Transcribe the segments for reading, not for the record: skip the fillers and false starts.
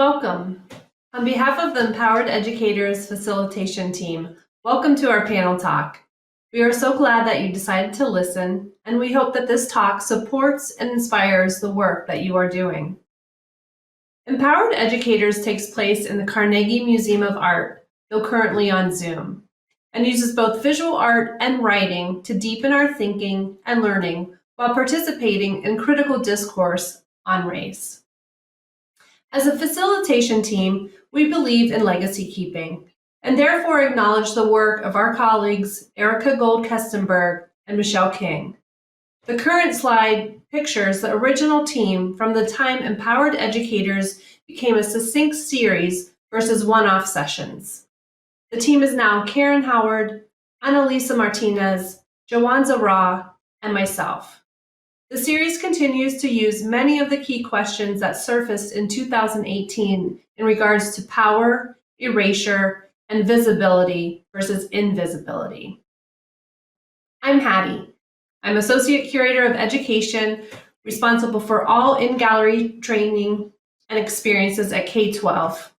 Welcome. On behalf of the Empowered Educators Facilitation Team, welcome to our panel talk. We are so glad that you decided to listen, and we hope that this talk supports and inspires the work that you are doing. Empowered Educators takes place in the Carnegie Museum of Art, though currently on Zoom, and uses both visual art and writing to deepen our thinking and learning while participating in critical discourse on race. As a facilitation team, we believe in legacy keeping and therefore acknowledge the work of our colleagues Erica Gold-Kestenberg and Michelle King. The current slide pictures the original team from the time Empowered Educators became a succinct series versus one-off sessions. The team is now Karen Howard, Annalisa Martinez, Jawanza Ra, and myself. The series continues to use many of the key questions that surfaced in 2018 in regards to power, erasure, and visibility versus invisibility. I'm Hattie. I'm Associate Curator of Education, responsible for all in-gallery training and experiences at K-12,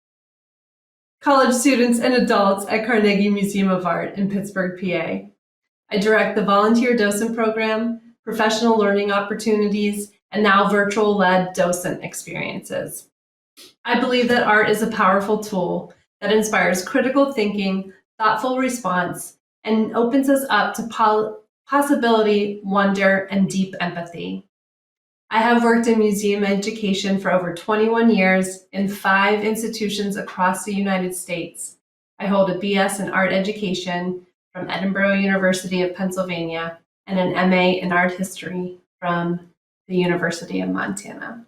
college students and adults at Carnegie Museum of Art in Pittsburgh, PA. I direct the volunteer docent program, professional learning opportunities, and now virtual-led docent experiences. I believe that art is a powerful tool that inspires critical thinking, thoughtful response, and opens us up to possibility, wonder, and deep empathy. I have worked in museum education for over 21 years in 5 institutions across the United States. I hold a BS in art education from Edinburgh University of Pennsylvania and an MA in art history from the University of Montana.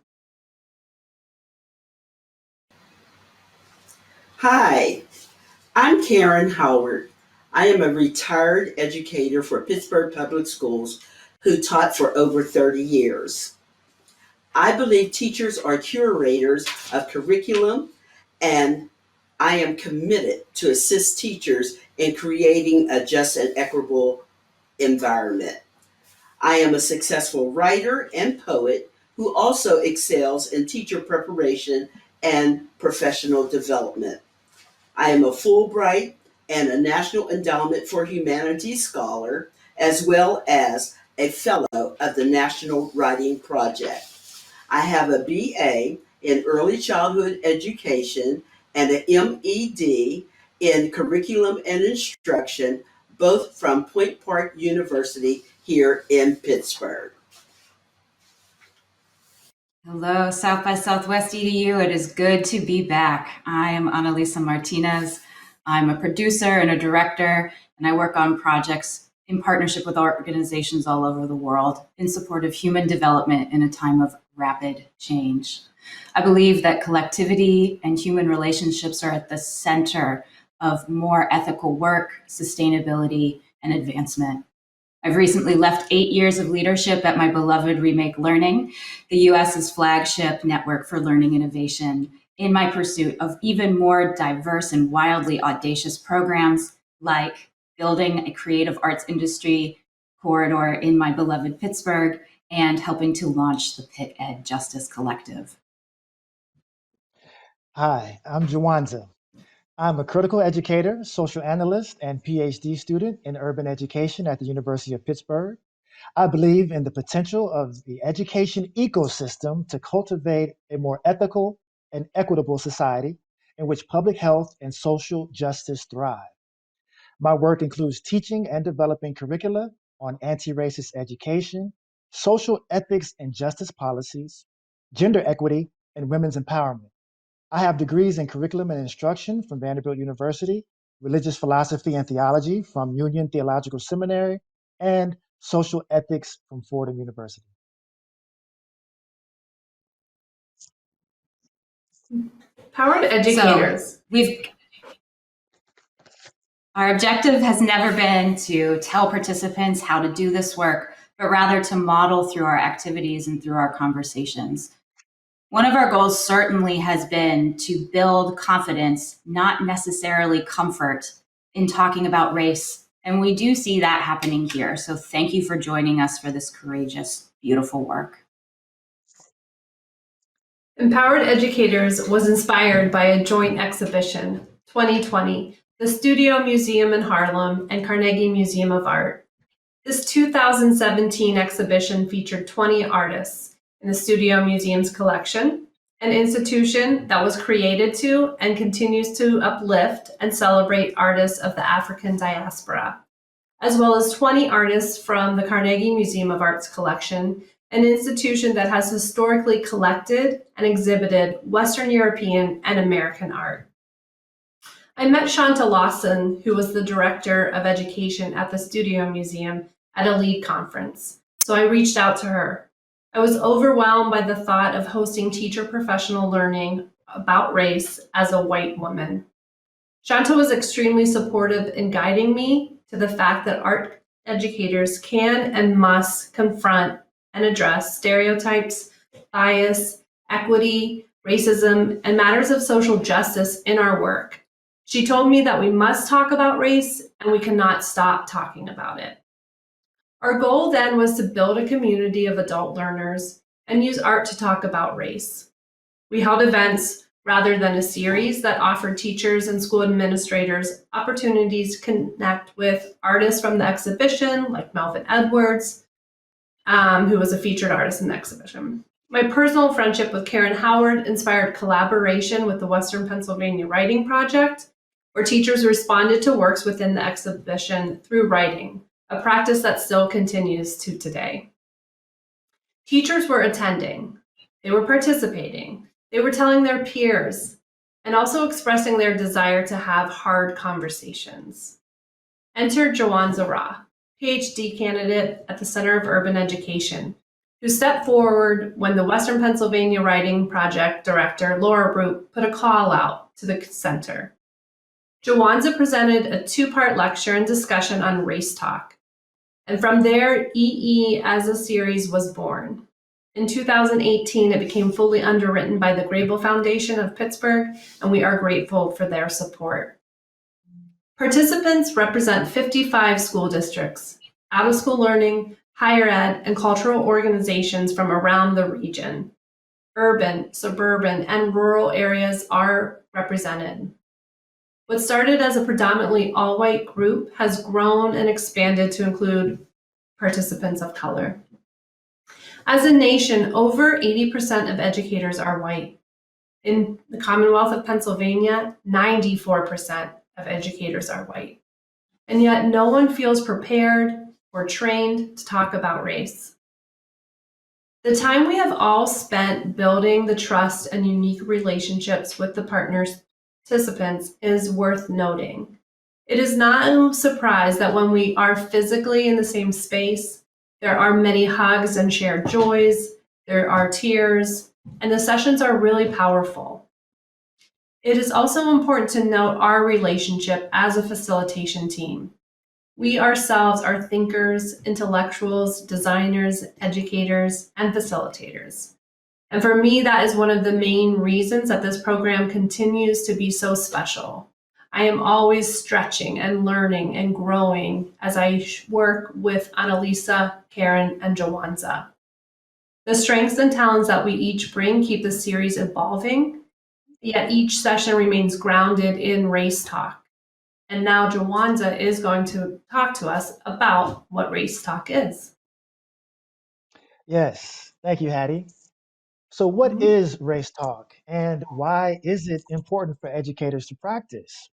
Hi, I'm Karen Howard. I am a retired educator for Pittsburgh Public Schools who taught for over 30 years. I believe teachers are curators of curriculum, and I am committed to assist teachers in creating a just and equitable environment. I am a successful writer and poet who also excels in teacher preparation and professional development. I am a Fulbright and a National Endowment for Humanities scholar, as well as a fellow of the National Writing Project. I have a BA in Early Childhood Education and an MED in Curriculum and Instruction, both from Point Park University here in Pittsburgh. Hello, South by Southwest EDU. It is good to be back. I am Annalisa Martinez. I'm a producer and a director, and I work on projects in partnership with organizations all over the world in support of human development in a time of rapid change. I believe that collectivity and human relationships are at the center of more ethical work, sustainability, and advancement. I've recently left 8 years of leadership at my beloved Remake Learning, the US's flagship network for learning innovation, in my pursuit of even more diverse and wildly audacious programs like building a creative arts industry corridor in my beloved Pittsburgh and helping to launch the Pitt Ed Justice Collective. Hi, I'm Jawanza. I'm a critical educator, social analyst, and PhD student in urban education at the University of Pittsburgh. I believe in the potential of the education ecosystem to cultivate a more ethical and equitable society in which public health and social justice thrive. My work includes teaching and developing curricula on anti-racist education, social ethics and justice policies, gender equity, and women's empowerment. I have degrees in curriculum and instruction from Vanderbilt University, religious philosophy and theology from Union Theological Seminary, and social ethics from Fordham University. Empowered Educators. Our objective has never been to tell participants how to do this work, but rather to model through our activities and through our conversations. One of our goals certainly has been to build confidence, not necessarily comfort, in talking about race. And we do see that happening here. So thank you for joining us for this courageous, beautiful work. Empowered Educators was inspired by a joint exhibition, 2020, the Studio Museum in Harlem and Carnegie Museum of Art. This 2017 exhibition featured 20 artists in the Studio Museum's collection, an institution that was created to and continues to uplift and celebrate artists of the African diaspora, as well as 20 artists from the Carnegie Museum of Art's collection, an institution that has historically collected and exhibited Western European and American art. I met Shanta Lawson, who was the Director of Education at the Studio Museum, at a LEAD conference, so I reached out to her. I was overwhelmed by the thought of hosting teacher professional learning about race as a white woman. Shanta was extremely supportive in guiding me to the fact that art educators can and must confront and address stereotypes, bias, equity, racism, and matters of social justice in our work. She told me that we must talk about race and we cannot stop talking about it. Our goal then was to build a community of adult learners and use art to talk about race. We held events rather than a series that offered teachers and school administrators opportunities to connect with artists from the exhibition, like Melvin Edwards, who was a featured artist in the exhibition. My personal friendship with Karen Howard inspired collaboration with the Western Pennsylvania Writing Project, where teachers responded to works within the exhibition through writing, a practice that still continues to today. Teachers were attending, they were participating, they were telling their peers, and also expressing their desire to have hard conversations. Enter Jawanza Ra, PhD candidate at the Center of Urban Education, who stepped forward when the Western Pennsylvania Writing Project director, Laura Root, put a call out to the center. Jawanza presented a two-part lecture and discussion on race talk. And from there, EE as a series was born. In 2018, it became fully underwritten by the Grable Foundation of Pittsburgh, and we are grateful for their support. Participants represent 55 school districts, out-of-school learning, higher ed, and cultural organizations from around the region. Urban, suburban, and rural areas are represented. What started as a predominantly all-white group has grown and expanded to include participants of color. As a nation, over 80% of educators are white. In the Commonwealth of Pennsylvania, 94% of educators are white. And yet no one feels prepared or trained to talk about race. The time we have all spent building the trust and unique relationships with the participants is worth noting. It is not a surprise that when we are physically in the same space, there are many hugs and shared joys, there are tears, and the sessions are really powerful. It is also important to note our relationship as a facilitation team. We ourselves are thinkers, intellectuals, designers, educators, and facilitators. And for me, that is one of the main reasons that this program continues to be so special. I am always stretching and learning and growing as I work with Annalisa, Karen, and Jawanza. The strengths and talents that we each bring keep the series evolving, yet each session remains grounded in race talk. And now Jawanza is going to talk to us about what race talk is. Yes, thank you, Hattie. So, what is race talk and why is it important for educators to practice?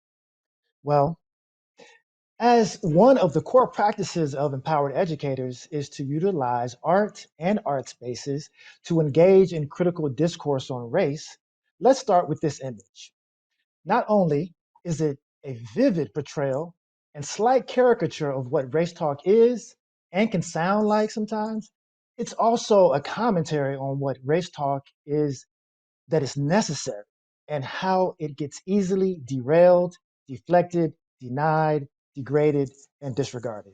Well, as one of the core practices of empowered educators is to utilize art and art spaces to engage in critical discourse on race, let's start with this image. Not only is it a vivid portrayal and slight caricature of what race talk is and can sound like sometimes, it's also a commentary on what race talk is, that is necessary, and how it gets easily derailed, deflected, denied, degraded, and disregarded.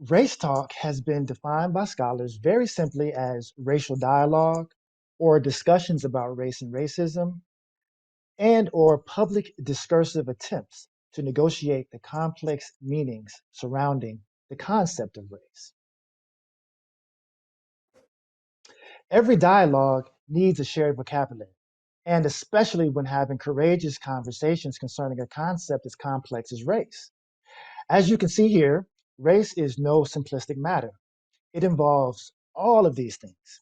Race talk has been defined by scholars very simply as racial dialogue or discussions about race and racism, and or public discursive attempts to negotiate the complex meanings surrounding the concept of race. Every dialogue needs a shared vocabulary, and especially when having courageous conversations concerning a concept as complex as race. As you can see here, race is no simplistic matter. It involves all of these things.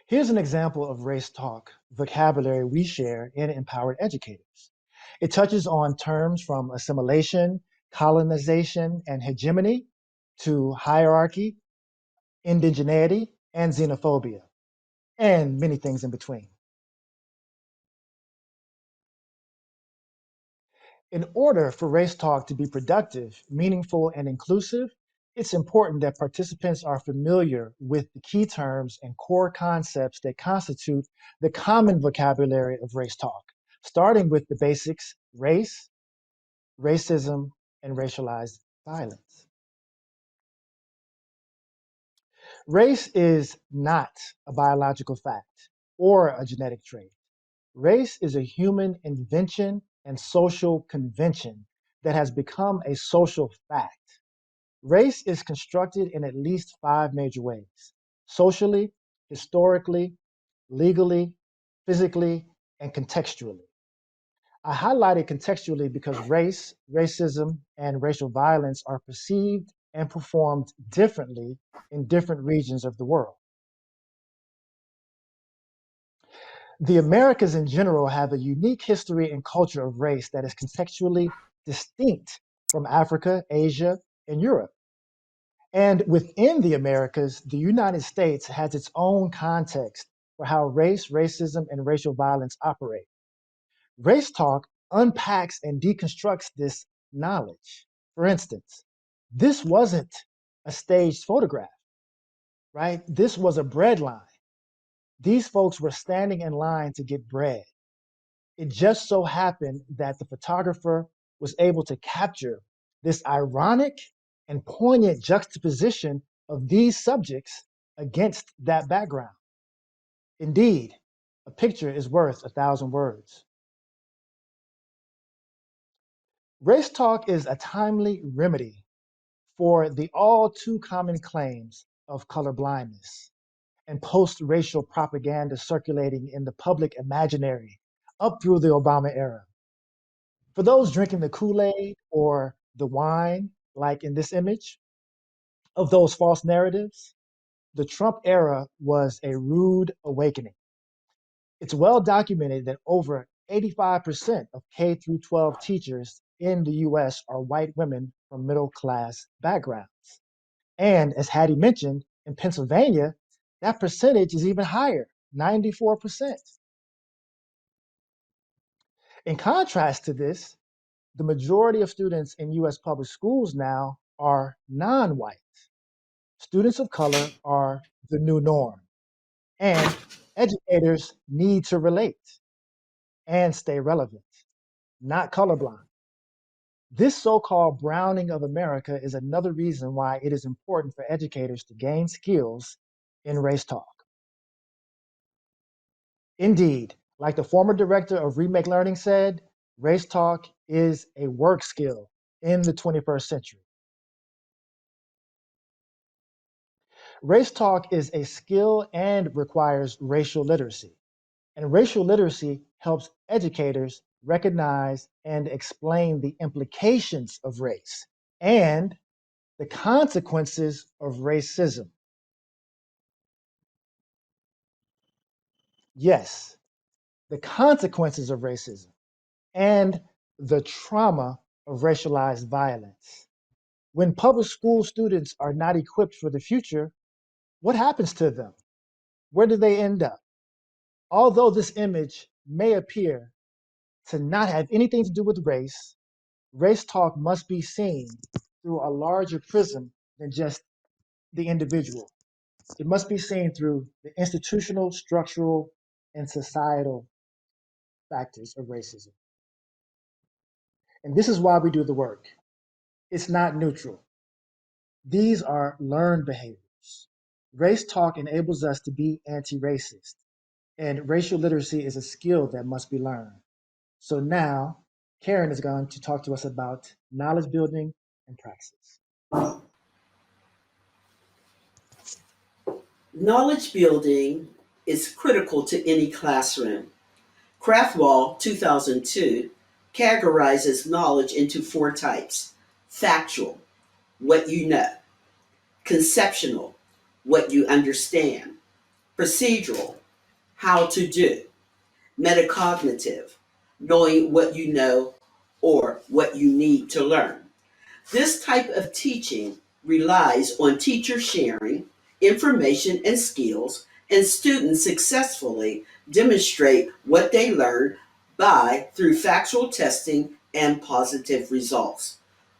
Here's an example of race talk vocabulary we share in Empowered Educators. It touches on terms from assimilation, colonization, and hegemony to hierarchy, indigeneity, and xenophobia, and many things in between. In order for race talk to be productive, meaningful, and inclusive, it's important that participants are familiar with the key terms and core concepts that constitute the common vocabulary of race talk, starting with the basics: race, racism, and racialized violence. Race is not a biological fact or a genetic trait. Race is a human invention and social convention that has become a social fact. Race is constructed in at least 5 major ways: socially, historically, legally, physically, and contextually. I highlighted contextually because race, racism, and racial violence are perceived and performed differently in different regions of the world. The Americas in general have a unique history and culture of race that is contextually distinct from Africa, Asia, and Europe. And within the Americas, the United States has its own context for how race, racism, and racial violence operate. Race talk unpacks and deconstructs this knowledge. For instance, this wasn't a staged photograph, right? This was a bread line. These folks were standing in line to get bread. It just so happened that the photographer was able to capture this ironic and poignant juxtaposition of these subjects against that background. Indeed, a picture is worth 1,000 words. Race talk is a timely remedy for the all too common claims of color blindness and post-racial propaganda circulating in the public imaginary up through the Obama era. For those drinking the Kool-Aid or the wine, like in this image, of those false narratives, the Trump era was a rude awakening. It's well documented that over 85% of K through 12 teachers in the US are white women from middle class backgrounds. And as Hattie mentioned, in Pennsylvania, that percentage is even higher, 94%. In contrast to this, the majority of students in US public schools now are non-white. Students of color are the new norm, and educators need to relate and stay relevant, not colorblind. This so-called browning of America is another reason why it is important for educators to gain skills in race talk. Indeed, like the former director of Remake Learning said, race talk is a work skill in the 21st century. Race talk is a skill and requires racial literacy. And racial literacy helps educators recognize and explain the implications of race and the consequences of racism. Yes, the consequences of racism and the trauma of racialized violence. When public school students are not equipped for the future, what happens to them? Where do they end up? Although this image may appear to not have anything to do with race, race talk must be seen through a larger prism than just the individual. It must be seen through the institutional, structural, and societal factors of racism. And this is why we do the work. It's not neutral. These are learned behaviors. Race talk enables us to be anti-racist, and racial literacy is a skill that must be learned. So now, Karen is going to talk to us about knowledge building and praxis. Knowledge building is critical to any classroom. Crathwall, 2002, categorizes knowledge into four types: factual, what you know; conceptual, what you understand; procedural, how to do; metacognitive, knowing what you know or what you need to learn. This type of teaching relies on teachers sharing information and skills, and students successfully demonstrate what they learn by through factual testing and positive results.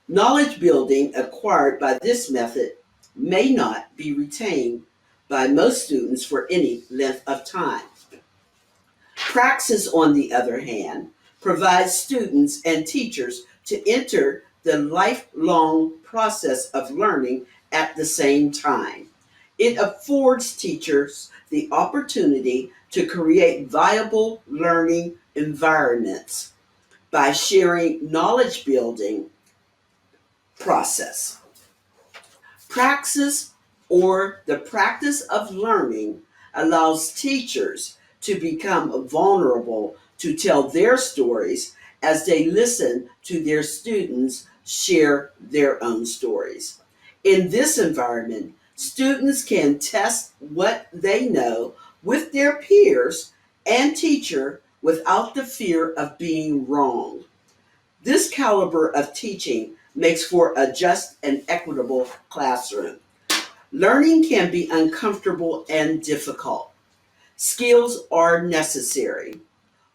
Knowledge building acquired by this method may not be retained by most students for any length of time. Praxis, on the other hand, provides students and teachers to enter the lifelong process of learning at the same time. It affords teachers the opportunity to create viable learning environments by sharing knowledge building process. Praxis, or the practice of learning, allows teachers to become vulnerable to tell their stories as they listen to their students share their own stories. In this environment, students can test what they know with their peers and teacher without the fear of being wrong. This caliber of teaching makes for a just and equitable classroom. Learning can be uncomfortable and difficult. Skills are necessary.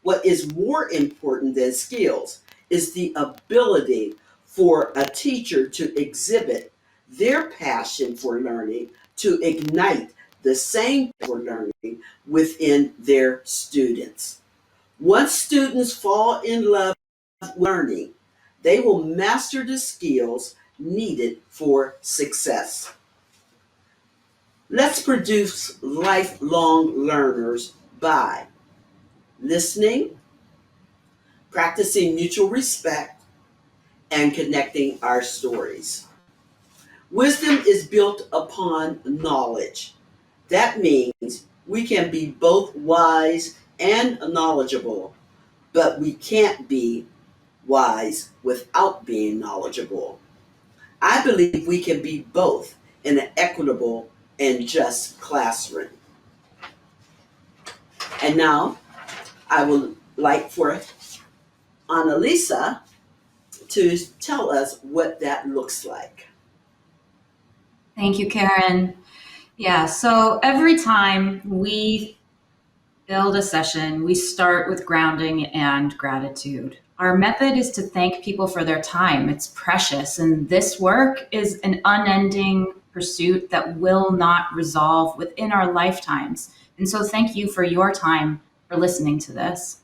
What is more important than skills is the ability for a teacher to exhibit their passion for learning, to ignite the same for learning within their students. Once students fall in love with learning, they will master the skills needed for success. Let's produce lifelong learners by listening, practicing mutual respect, and connecting our stories. Wisdom is built upon knowledge. That means we can be both wise and knowledgeable, but we can't be wise without being knowledgeable. I believe we can be both in an equitable and just classroom. And now I would like for Annalisa to tell us what that looks like. Thank you, Karen. Yeah, so every time we build a session, we start with grounding and gratitude. Our method is to thank people for their time. It's precious, and this work is an unending pursuit that will not resolve within our lifetimes. And so thank you for your time for listening to this.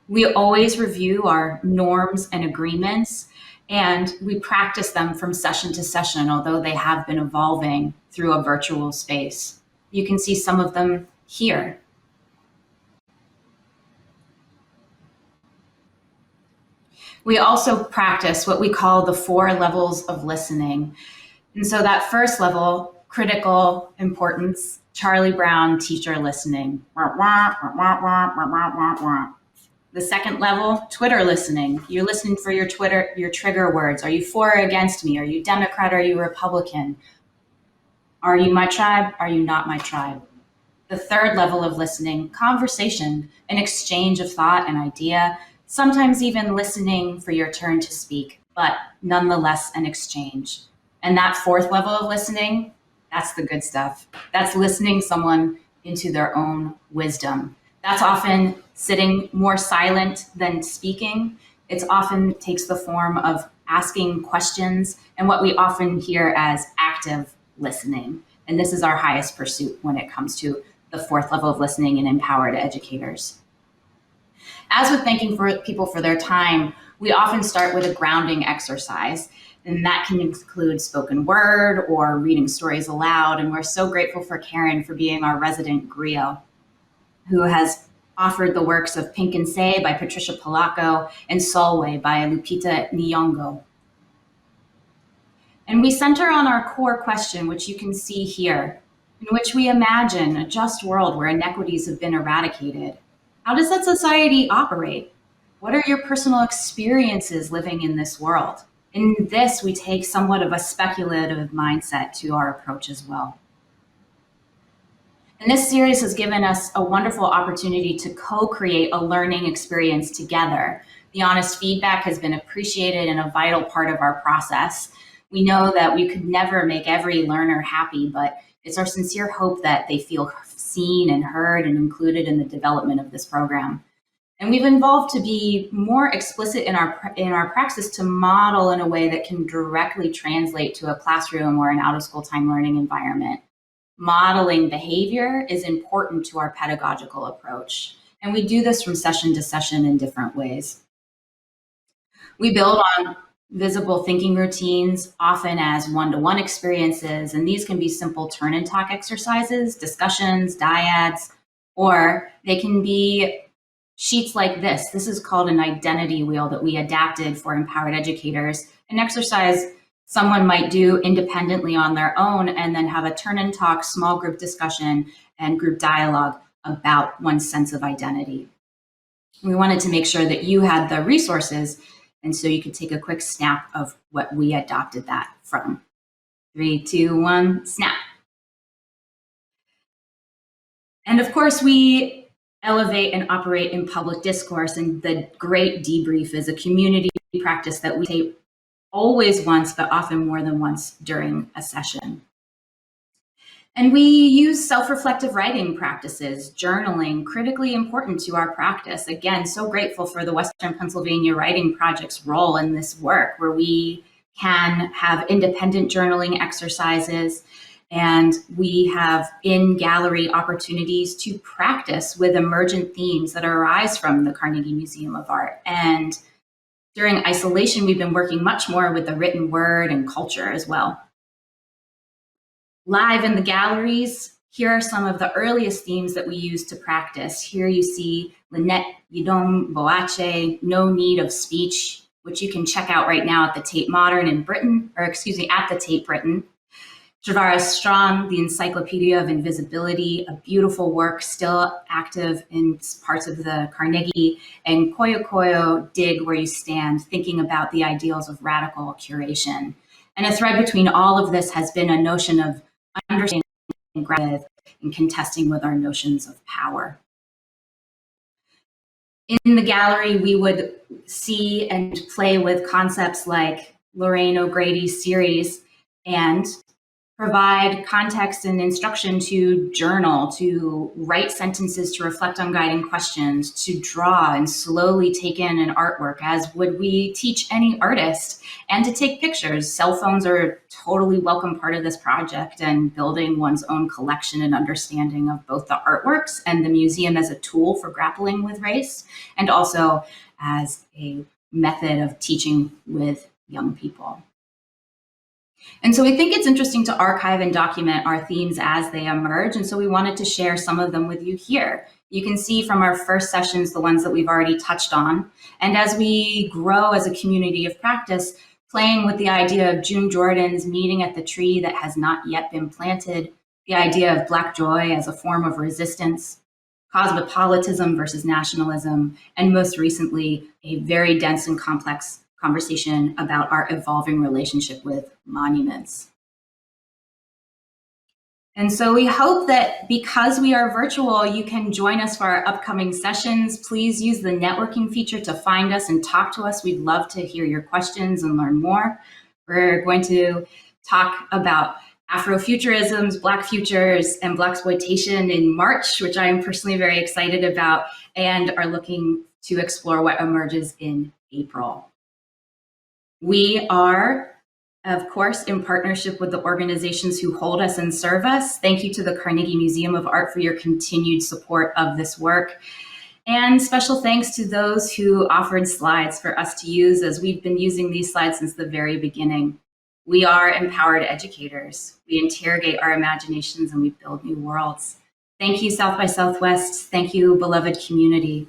We always review our norms and agreements, and we practice them from session to session, although they have been evolving through a virtual space. You can see some of them here. We also practice what we call the 4 levels of listening. And so that first level, critical importance, Charlie Brown, teacher listening. The second level, Twitter listening. You're listening for your trigger words. Are you for or against me? Are you Democrat? Are you Republican? Are you my tribe? Are you not my tribe? The third level of listening, conversation, an exchange of thought and idea, sometimes even listening for your turn to speak, but nonetheless an exchange. And that fourth level of listening, that's the good stuff. That's listening someone into their own wisdom. That's often sitting more silent than speaking. It often takes the form of asking questions and what we often hear as active listening. And this is our highest pursuit when it comes to the fourth level of listening and empowered educators. As with thanking people for their time, we often start with a grounding exercise, and that can include spoken word or reading stories aloud. And we're so grateful for Karen for being our resident griot, who has offered the works of Pink and Say by Patricia Polacco and Solway by Lupita Nyong'o. And we center on our core question, which you can see here. in which we imagine a just world where inequities have been eradicated. How does that society operate? What are your personal experiences living in this world? In this, we take somewhat of a speculative mindset to our approach as well. And this series has given us a wonderful opportunity to co-create a learning experience together. The honest feedback has been appreciated and a vital part of our process. We know that we could never make every learner happy, but it's our sincere hope that they feel seen and heard and included in the development of this program. And we've evolved to be more explicit in our praxis to model in a way that can directly translate to a classroom or an out-of-school time learning environment. Modeling behavior is important to our pedagogical approach, and we do this from session to session in different ways. We build on visible thinking routines, often as one-to-one experiences, and these can be simple turn and talk exercises, discussions, dyads, or they can be sheets like this. This is called an identity wheel that we adapted for empowered educators, an exercise someone might do independently on their own and then have a turn and talk, small group discussion, and group dialogue about one's sense of identity. We wanted to make sure that you had the resources, and so you could take a quick snap of what we adopted that from. 3, 2, 1, snap. And of course, we elevate and operate in public discourse, and the great debrief is a community practice that we take always once, but often more than once during a session. And we use self-reflective writing practices, journaling, critically important to our practice. Again, so grateful for the Western Pennsylvania Writing Project's role in this work, where we can have independent journaling exercises, and we have in-gallery opportunities to practice with emergent themes that arise from the Carnegie Museum of Art. And during isolation, we've been working much more with the written word and culture as well. Live in the galleries, here are some of the earliest themes that we use to practice. Here you see Lynette Yidom Boache, No Need of Speech, which you can check out right now at the Tate Modern in Britain, or excuse me, at the Tate Britain. Travara Strong, The Encyclopedia of Invisibility, a beautiful work still active in parts of the Carnegie, and Koyo Koyo, Dig Where You Stand, thinking about the ideals of radical curation. And a thread between all of this has been a notion of understanding and contesting with our notions of power. In the gallery, we would see and play with concepts like Lorraine O'Grady's series and provide context and instruction to journal, to write sentences, to reflect on guiding questions, to draw and slowly take in an artwork as would we teach any artist, and to take pictures. Cell phones are a totally welcome part of this project, and building one's own collection and understanding of both the artworks and the museum as a tool for grappling with race, and also as a method of teaching with young people. And so we think it's interesting to archive and document our themes as they emerge, and so we wanted to share some of them with you here. You can see from our first sessions the ones that we've already touched on, and as we grow as a community of practice, playing with the idea of June Jordan's meeting at the tree that has not yet been planted, the idea of Black joy as a form of resistance, cosmopolitanism versus nationalism, and most recently, a very dense and complex conversation about our evolving relationship with monuments. And so we hope that because we are virtual, you can join us for our upcoming sessions. Please use the networking feature to find us and talk to us. We'd love to hear your questions and learn more. We're going to talk about Afrofuturisms, Black futures, and Blaxploitation in March, which I am personally very excited about, and are looking to explore what emerges in April. We are, of course, in partnership with the organizations who hold us and serve us. Thank you to the Carnegie Museum of Art for your continued support of this work. And special thanks to those who offered slides for us to use, as we've been using these slides since the very beginning. We are empowered educators. We interrogate our imaginations and we build new worlds. Thank you, South by Southwest. Thank you, beloved community.